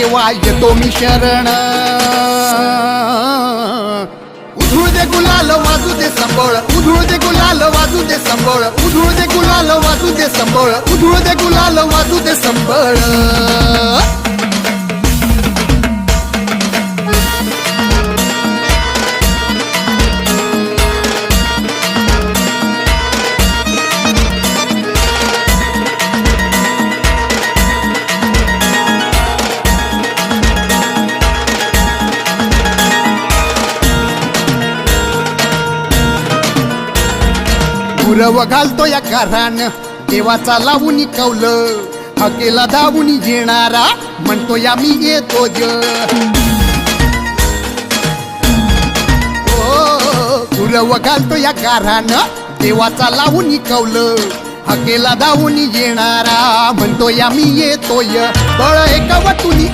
देवा येतो मी शरण उधळू दे गुलाल वाजू दे संबळ उधळू दे गुलाल वाजू दे संबळ उधळू दे गुलाल वाजू दे संबळ उधळू दे गुलाल वाजू दे संबळ गुरव घालतो या कारान देवाचा लावून कौल हकेला धावून येणारा म्हणतो या मी येतो ज गुरव घालतो या कारान देवाचा लावून कौल हकेला धावून येणारा म्हणतो या मी येतोय बळ एका वटुनी